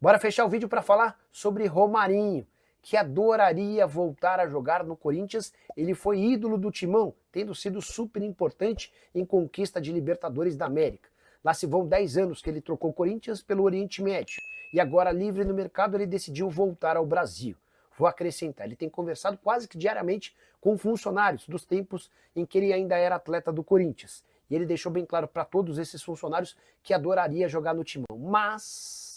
Bora fechar o vídeo para falar sobre Romarinho, que adoraria voltar a jogar no Corinthians. Ele foi ídolo do Timão, tendo sido super importante em conquista de Libertadores da América. Lá se vão 10 anos que ele trocou o Corinthians pelo Oriente Médio. E agora, livre no mercado, ele decidiu voltar ao Brasil. Vou acrescentar, ele tem conversado quase que diariamente com funcionários dos tempos em que ele ainda era atleta do Corinthians. E ele deixou bem claro para todos esses funcionários que adoraria jogar no Timão. Mas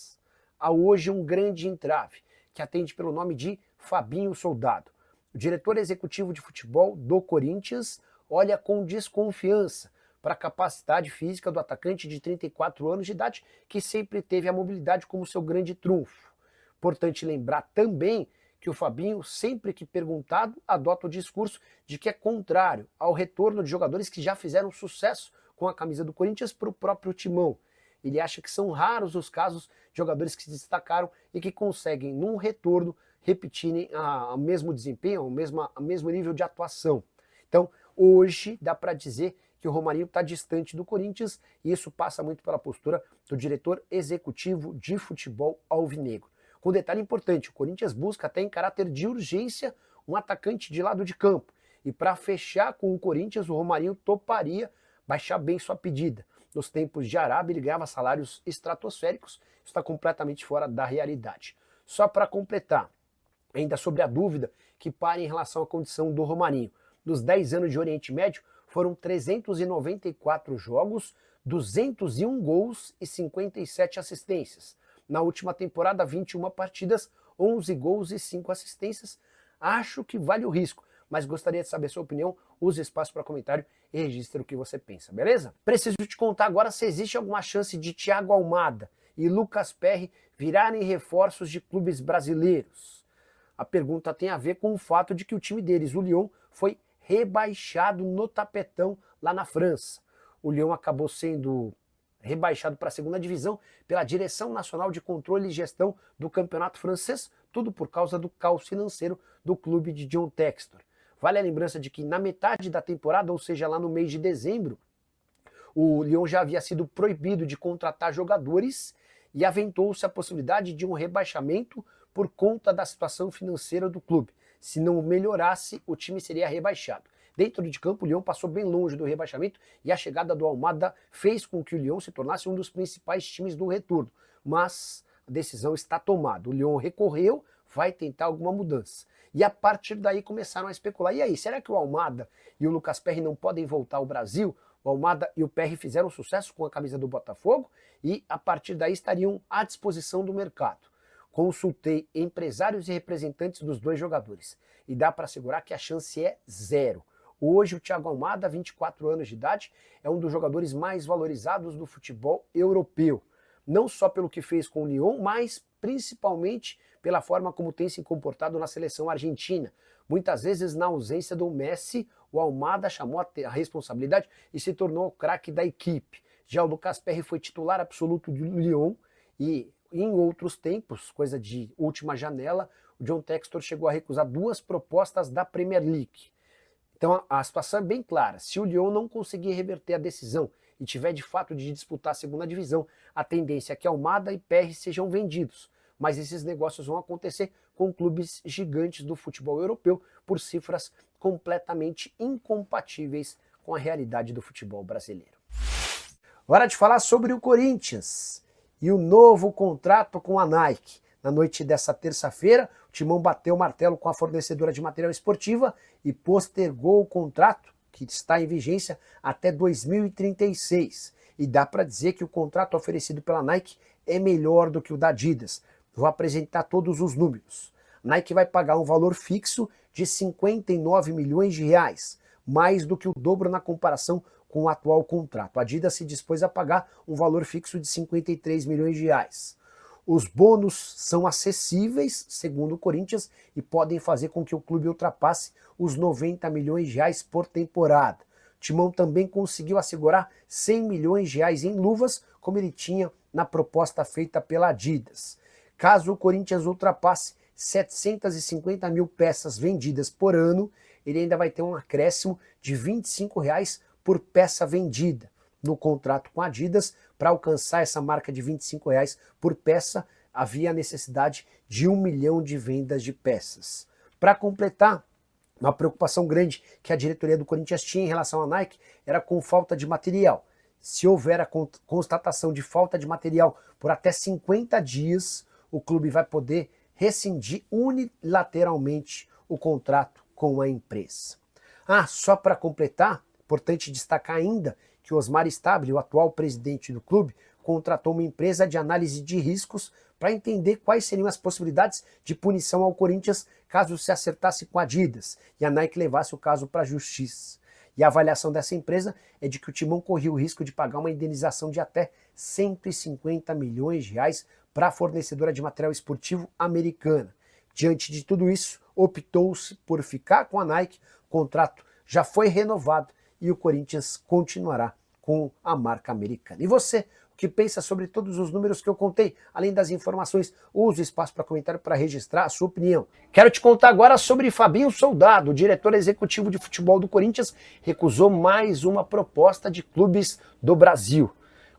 há hoje um grande entrave, que atende pelo nome de Fabinho Soldado. O diretor executivo de futebol do Corinthians olha com desconfiança para a capacidade física do atacante de 34 anos de idade, que sempre teve a mobilidade como seu grande trunfo. Importante lembrar também que o Fabinho, sempre que perguntado, adota o discurso de que é contrário ao retorno de jogadores que já fizeram sucesso com a camisa do Corinthians para o próprio Timão. Ele acha que são raros os casos de jogadores que se destacaram e que conseguem, num retorno, repetirem o mesmo desempenho, o mesmo nível de atuação. Então, hoje, dá para dizer que o Romarinho está distante do Corinthians, e isso passa muito pela postura do diretor executivo de futebol alvinegro. Com um detalhe importante, o Corinthians busca até em caráter de urgência um atacante de lado de campo. E para fechar com o Corinthians, o Romarinho toparia baixar bem sua pedida. Nos tempos de Arábia, ele ganhava salários estratosféricos, isso está completamente fora da realidade. Só para completar, ainda sobre a dúvida que para em relação à condição do Romarinho. Nos 10 anos de Oriente Médio, foram 394 jogos, 201 gols e 57 assistências. Na última temporada, 21 partidas, 11 gols e 5 assistências. Acho que vale o risco, mas gostaria de saber a sua opinião. Use espaço para comentário e registre o que você pensa, beleza? Preciso te contar agora se existe alguma chance de Thiago Almada e Lucas Perry virarem reforços de clubes brasileiros. A pergunta tem a ver com o fato de que o time deles, o Lyon, foi rebaixado no tapetão lá na França. O Lyon acabou sendo rebaixado para a segunda divisão pela Direção Nacional de Controle e Gestão do Campeonato Francês, tudo por causa do caos financeiro do clube de John Textor. Vale a lembrança de que na metade da temporada, ou seja, lá no mês de dezembro, o Lyon já havia sido proibido de contratar jogadores e aventou-se a possibilidade de um rebaixamento por conta da situação financeira do clube. Se não melhorasse, o time seria rebaixado. Dentro de campo, o Lyon passou bem longe do rebaixamento e a chegada do Almada fez com que o Lyon se tornasse um dos principais times do retorno. Mas a decisão está tomada. O Lyon recorreu, vai tentar alguma mudança. E a partir daí começaram a especular. E aí, será que o Almada e o Lucas Perry não podem voltar ao Brasil? O Almada e o Perry fizeram sucesso com a camisa do Botafogo e a partir daí estariam à disposição do mercado. Consultei empresários e representantes dos dois jogadores e dá para assegurar que a chance é zero. Hoje o Thiago Almada, 24 anos de idade, é um dos jogadores mais valorizados do futebol europeu. Não só pelo que fez com o Lyon, mas principalmente pela forma como tem se comportado na seleção argentina. Muitas vezes, na ausência do Messi, o Almada chamou a responsabilidade e se tornou o craque da equipe. Já o Lucas Perry foi titular absoluto do Lyon e em outros tempos, coisa de última janela, o John Textor chegou a recusar 2 propostas da Premier League. Então a situação é bem clara. Se o Lyon não conseguir reverter a decisão e tiver de fato de disputar a segunda divisão, a tendência é que Almada e Perry sejam vendidos. Mas esses negócios vão acontecer com clubes gigantes do futebol europeu por cifras completamente incompatíveis com a realidade do futebol brasileiro. Hora de falar sobre o Corinthians e o novo contrato com a Nike. Na noite dessa terça-feira, o Timão bateu o martelo com a fornecedora de material esportiva e postergou o contrato, que está em vigência até 2036. E dá para dizer que o contrato oferecido pela Nike é melhor do que o da Adidas. Vou apresentar todos os números. A Nike vai pagar um valor fixo de 59 milhões de reais, mais do que o dobro na comparação com o atual contrato. A Adidas se dispôs a pagar um valor fixo de 53 milhões de reais. Os bônus são acessíveis, segundo o Corinthians, e podem fazer com que o clube ultrapasse os 90 milhões de reais por temporada. O Timão também conseguiu assegurar 100 milhões de reais em luvas, como ele tinha na proposta feita pela Adidas. Caso o Corinthians ultrapasse 750 mil peças vendidas por ano, ele ainda vai ter um acréscimo de R$ 25 por peça vendida no contrato com a Adidas. Para alcançar essa marca de R$ 25 por peça, havia a necessidade de 1 milhão de vendas de peças. Para completar, uma preocupação grande que a diretoria do Corinthians tinha em relação à Nike era com falta de material. Se houver a constatação de falta de material por até 50 dias, o clube vai poder rescindir unilateralmente o contrato com a empresa. Só para completar, importante destacar ainda que o Osmar Stabile, o atual presidente do clube, contratou uma empresa de análise de riscos para entender quais seriam as possibilidades de punição ao Corinthians caso se acertasse com a Adidas e a Nike levasse o caso para a justiça. E a avaliação dessa empresa é de que o Timão corria o risco de pagar uma indenização de até 150 milhões de reais para a fornecedora de material esportivo americana. Diante de tudo isso, optou-se por ficar com a Nike, o contrato já foi renovado e o Corinthians continuará com a marca americana. E você, o que pensa sobre todos os números que eu contei? Além das informações, use o espaço para comentário para registrar a sua opinião. Quero te contar agora sobre Fabinho Soldado. O diretor executivo de futebol do Corinthians recusou mais uma proposta de clubes do Brasil.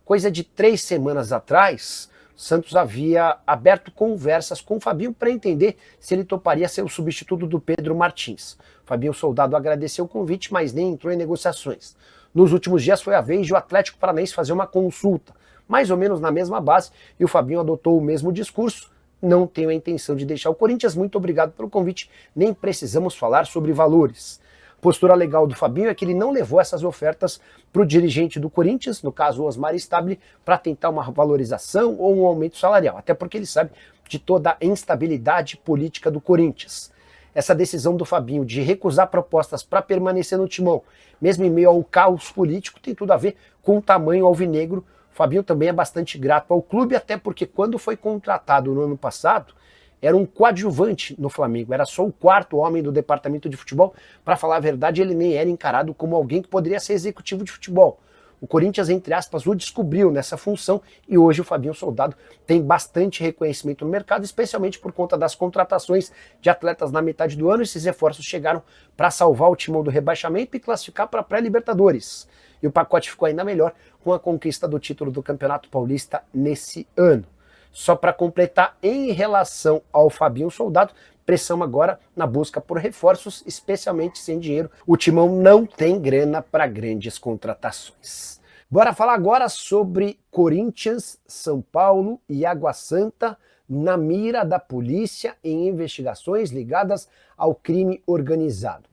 Coisa de 3 semanas atrás, o Santos havia aberto conversas com o Fabinho para entender se ele toparia ser o substituto do Pedro Martins. Fabinho Soldado agradeceu o convite, mas nem entrou em negociações. Nos últimos dias foi a vez de o Atlético Paranaense fazer uma consulta, mais ou menos na mesma base, e o Fabinho adotou o mesmo discurso. Não tenho a intenção de deixar o Corinthians, muito obrigado pelo convite, nem precisamos falar sobre valores. A postura legal do Fabinho é que ele não levou essas ofertas para o dirigente do Corinthians, no caso o Osmar Stabile, para tentar uma valorização ou um aumento salarial, até porque ele sabe de toda a instabilidade política do Corinthians. Essa decisão do Fabinho de recusar propostas para permanecer no timão, mesmo em meio ao caos político, tem tudo a ver com o tamanho alvinegro. O Fabinho também é bastante grato ao clube, até porque quando foi contratado no ano passado, era um coadjuvante no Flamengo, era só o 4º homem do departamento de futebol. Para falar a verdade, ele nem era encarado como alguém que poderia ser executivo de futebol. O Corinthians, entre aspas, o descobriu nessa função e hoje o Fabinho Soldado tem bastante reconhecimento no mercado, especialmente por conta das contratações de atletas na metade do ano. Esses reforços chegaram para salvar o timão do rebaixamento e classificar para a pré-Libertadores. E o pacote ficou ainda melhor com a conquista do título do Campeonato Paulista nesse ano. Só para completar, em relação ao Fabinho Soldado, pressão agora na busca por reforços, especialmente sem dinheiro. O Timão não tem grana para grandes contratações. Bora falar agora sobre Corinthians, São Paulo e Água Santa na mira da polícia em investigações ligadas ao crime organizado.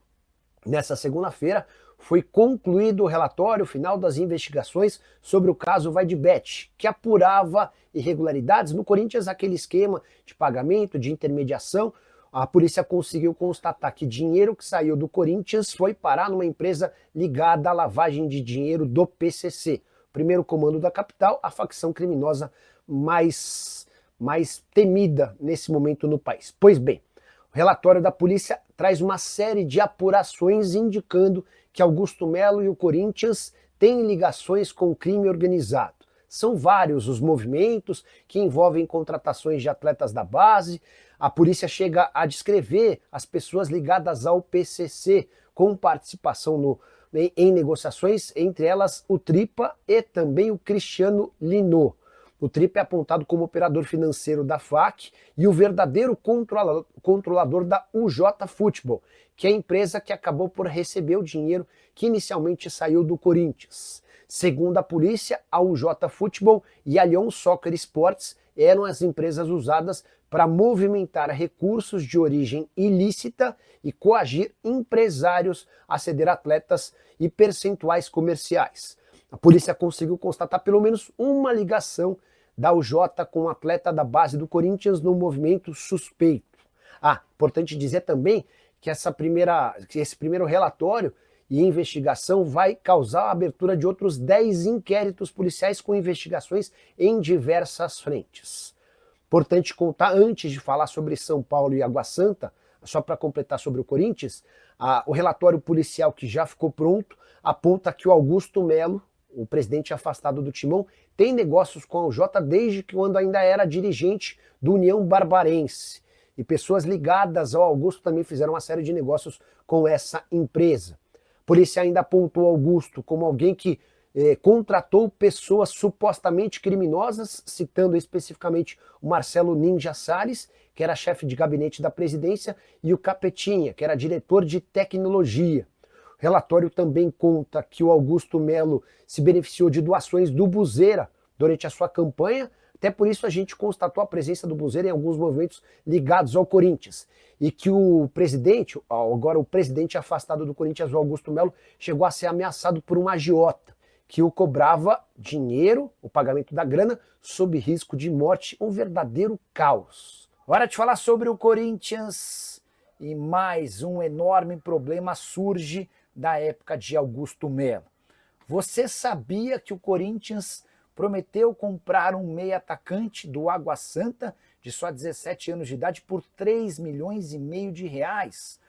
Nessa segunda-feira, foi concluído o relatório final das investigações sobre o caso Vaidbet, que apurava irregularidades no Corinthians, aquele esquema de pagamento, de intermediação. A polícia conseguiu constatar que dinheiro que saiu do Corinthians foi parar numa empresa ligada à lavagem de dinheiro do PCC, primeiro comando da capital, a facção criminosa mais temida nesse momento no país. Pois bem, o relatório da polícia traz uma série de apurações indicando que Augusto Melo e o Corinthians têm ligações com o crime organizado. São vários os movimentos que envolvem contratações de atletas da base. A polícia chega a descrever as pessoas ligadas ao PCC com participação em negociações, entre elas o Tripa e também o Cristiano Linot. O Tripa é apontado como operador financeiro da FAC e o verdadeiro controlador da UJ Futebol, que é a empresa que acabou por receber o dinheiro que inicialmente saiu do Corinthians. Segundo a polícia, a UJ Futebol e a Lyon Soccer Sports eram as empresas usadas para movimentar recursos de origem ilícita e coagir empresários a ceder atletas e percentuais comerciais. A polícia conseguiu constatar pelo menos uma ligação da UJ com um atleta da base do Corinthians no movimento suspeito. Importante dizer também que esse primeiro relatório e investigação vai causar a abertura de outros 10 inquéritos policiais com investigações em diversas frentes. Importante contar, antes de falar sobre São Paulo e Água Santa, só para completar sobre o Corinthians, o relatório policial que já ficou pronto aponta que o Augusto Melo, o presidente afastado do Timão, tem negócios com a UJ desde quando ainda era dirigente do União Barbarense. E pessoas ligadas ao Augusto também fizeram uma série de negócios com essa empresa. A polícia ainda apontou Augusto como alguém que contratou pessoas supostamente criminosas, citando especificamente o Marcelo Ninja Salles, que era chefe de gabinete da presidência, e o Capetinha, que era diretor de tecnologia. O relatório também conta que o Augusto Melo se beneficiou de doações do Buzeira durante a sua campanha, até por isso a gente constatou a presença do Buzeira em alguns movimentos ligados ao Corinthians. E que o presidente, agora o presidente afastado do Corinthians, o Augusto Melo, chegou a ser ameaçado por um agiota, que o cobrava dinheiro, o pagamento da grana, sob risco de morte, um verdadeiro caos. Hora de falar sobre o Corinthians, e mais um enorme problema surge da época de Augusto Melo. Você sabia que o Corinthians prometeu comprar um meia atacante do Água Santa, de só 17 anos de idade, por 3,5 milhões de reais?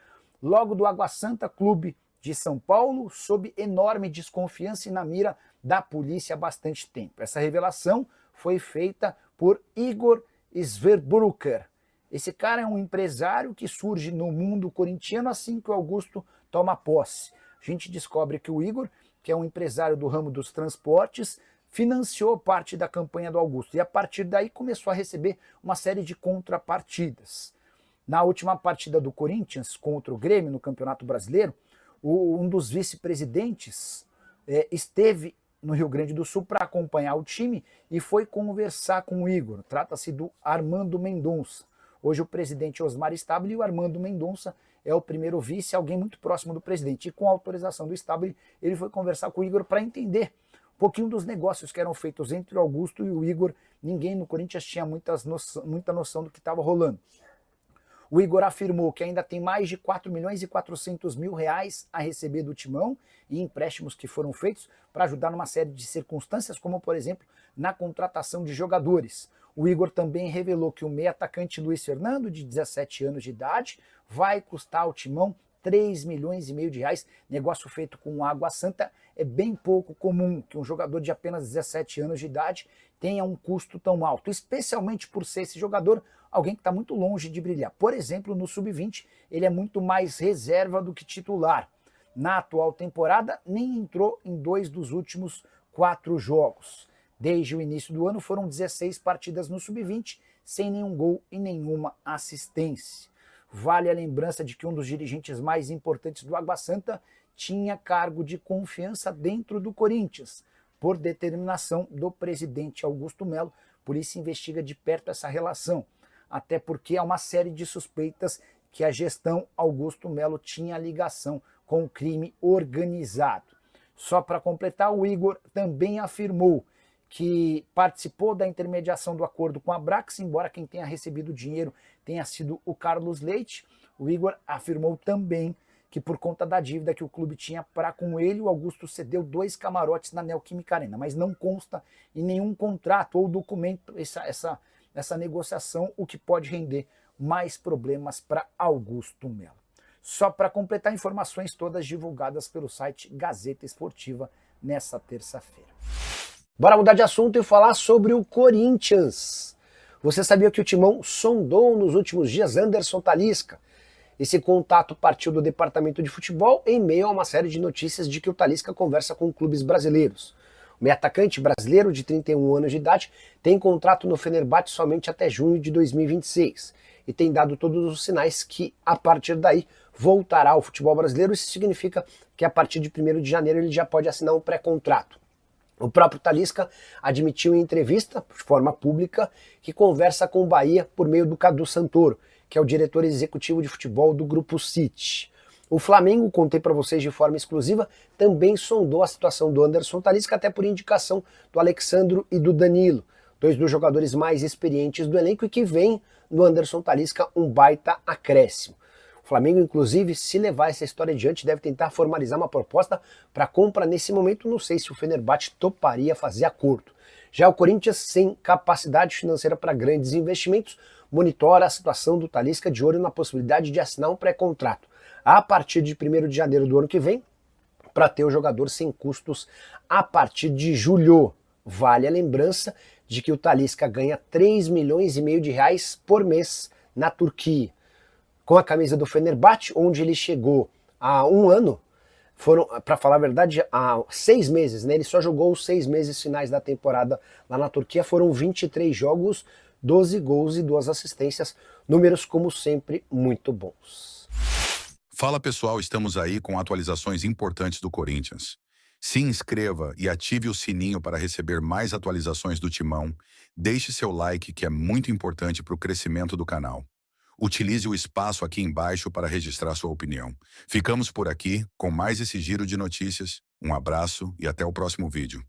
Logo do Água Santa, clube de São Paulo, sob enorme desconfiança e na mira da polícia há bastante tempo. Essa revelação foi feita por Igor Sverburuker. Esse cara é um empresário que surge no mundo corintiano assim que o Augusto toma posse. A gente descobre que o Igor, que é um empresário do ramo dos transportes, financiou parte da campanha do Augusto e a partir daí começou a receber uma série de contrapartidas. Na última partida do Corinthians contra o Grêmio no Campeonato Brasileiro, um dos vice-presidentes esteve no Rio Grande do Sul para acompanhar o time e foi conversar com o Igor. Trata-se do Armando Mendonça. Hoje o presidente Osmar Stabile e o Armando Mendonça é o primeiro vice, alguém muito próximo do presidente. E com a autorização do Stabile, ele foi conversar com o Igor para entender um pouquinho dos negócios que eram feitos entre o Augusto e o Igor. Ninguém no Corinthians tinha muita noção do que estava rolando. O Igor afirmou que ainda tem mais de 4.400.000 reais a receber do Timão e empréstimos que foram feitos para ajudar numa série de circunstâncias, como por exemplo na contratação de jogadores. O Igor também revelou que o meio atacante Luiz Fernando, de 17 anos de idade, vai custar ao Timão 3,5 milhões de reais, negócio feito com Água Santa. É bem pouco comum que um jogador de apenas 17 anos de idade tenha um custo tão alto, especialmente por ser esse jogador alguém que está muito longe de brilhar. Por exemplo, no Sub-20, ele é muito mais reserva do que titular. Na atual temporada, nem entrou em 2 dos últimos 4 jogos. Desde o início do ano, foram 16 partidas no Sub-20, sem nenhum gol e nenhuma assistência. Vale a lembrança de que um dos dirigentes mais importantes do Água Santa tinha cargo de confiança dentro do Corinthians, por determinação do presidente Augusto Melo. Por isso investiga de perto essa relação, até porque há uma série de suspeitas que a gestão Augusto Melo tinha ligação com o crime organizado. Só para completar, o Igor também afirmou que participou da intermediação do acordo com a Brax, embora quem tenha recebido o dinheiro tenha sido o Carlos Leite. O Igor afirmou também que por conta da dívida que o clube tinha para com ele, o Augusto cedeu 2 camarotes na Neoquímica Arena, mas não consta em nenhum contrato ou documento essa negociação, o que pode render mais problemas para Augusto Melo. Só para completar, informações todas divulgadas pelo site Gazeta Esportiva nessa terça-feira. Bora mudar de assunto e falar sobre o Corinthians. Você sabia que o Timão sondou nos últimos dias Anderson Talisca? Esse contato partiu do departamento de futebol em meio a uma série de notícias de que o Talisca conversa com clubes brasileiros. O meio-atacante brasileiro de 31 anos de idade tem contrato no Fenerbahçe somente até junho de 2026 e tem dado todos os sinais que, a partir daí, voltará ao futebol brasileiro. Isso significa que a partir de 1º de janeiro ele já pode assinar um pré-contrato. O próprio Talisca admitiu em entrevista, de forma pública, que conversa com o Bahia por meio do Cadu Santoro, que é o diretor executivo de futebol do Grupo City. O Flamengo, contei para vocês de forma exclusiva, também sondou a situação do Anderson Talisca, até por indicação do Alexandro e do Danilo, 2 dos jogadores mais experientes do elenco e que vem no Anderson Talisca um baita acréscimo. O Flamengo, inclusive, se levar essa história adiante, deve tentar formalizar uma proposta para compra nesse momento. Não sei se o Fenerbahçe toparia fazer acordo. Já o Corinthians, sem capacidade financeira para grandes investimentos, monitora a situação do Talisca de olho na possibilidade de assinar um pré-contrato a partir de 1º de janeiro do ano que vem, para ter o jogador sem custos a partir de julho. Vale a lembrança de que o Talisca ganha 3,5 milhões de reais por mês na Turquia. Com a camisa do Fenerbahçe, onde ele chegou há um ano, Foram, para falar a verdade, há 6 meses, né? Ele só jogou os 6 meses finais da temporada lá na Turquia. Foram 23 jogos, 12 gols e 2 assistências. Números, como sempre, muito bons. Fala pessoal, estamos aí com atualizações importantes do Corinthians. Se inscreva e ative o sininho para receber mais atualizações do Timão. Deixe seu like, que é muito importante para o crescimento do canal. Utilize o espaço aqui embaixo para registrar sua opinião. Ficamos por aqui com mais esse giro de notícias. Um abraço e até o próximo vídeo.